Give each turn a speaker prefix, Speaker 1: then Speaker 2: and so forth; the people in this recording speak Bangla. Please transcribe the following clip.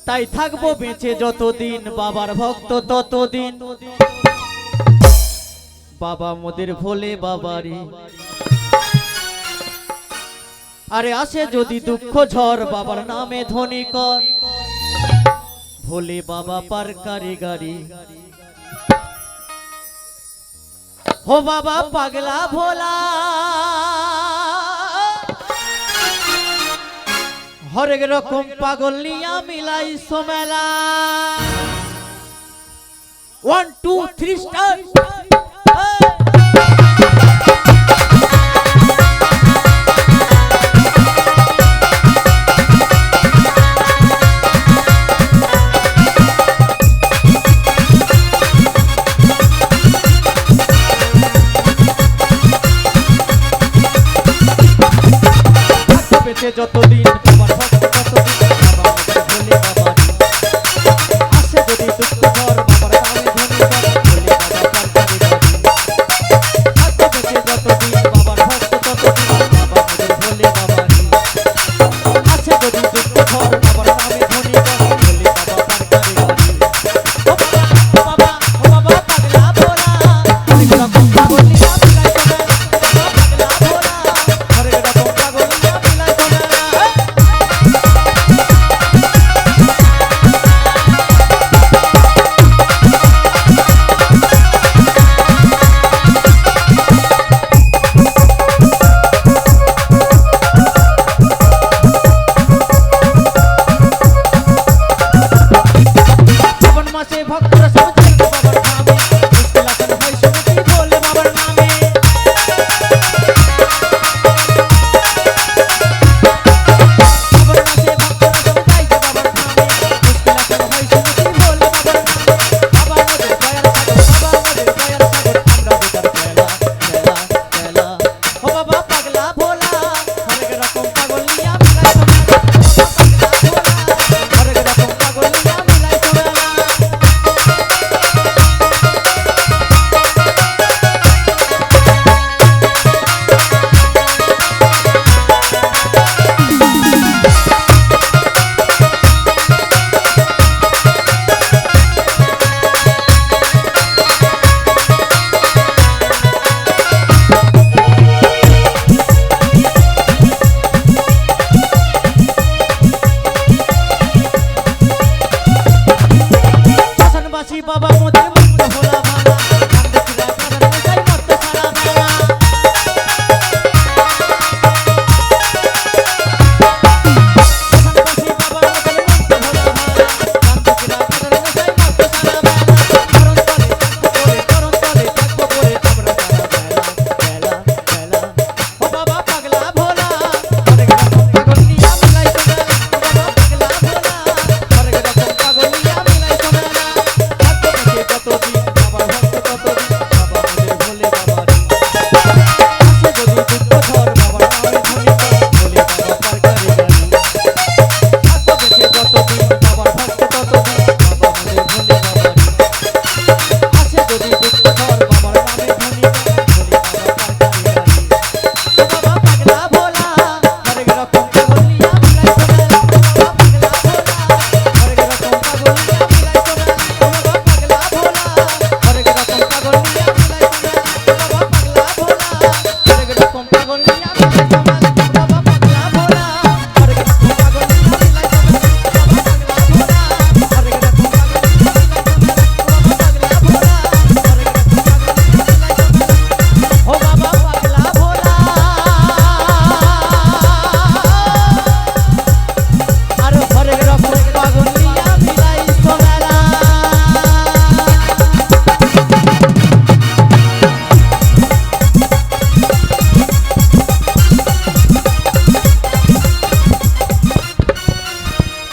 Speaker 1: তাই থাকবো বেঁচে যতদিন বাবার ভক্ত ততদিন। বাবা মোদের ভোলে বাবারে, আরে আসে যদি দুঃখ ঝড় বাবার নামে ধ্বনি কর, ভোলে বাবা পার কারিগরি। हो बाबा पगला भोला हर एक रकम पागल लिया मिलाई सोमेला 1 2 3 स्टार्ट যতদিন বাবার ভক্ত ততদিন বাবা ভোলে বাবারি আসে যদি দুঃখ ঝড় বাবার নামে ধ্বনি কর ভোলে বাবা পার কারিগরি থাকবে বেঁচে যতদিন বাবার ভক্ত ততদিন বাবা ভোলে বাবারি আসে যদি দুঃখ ঝড়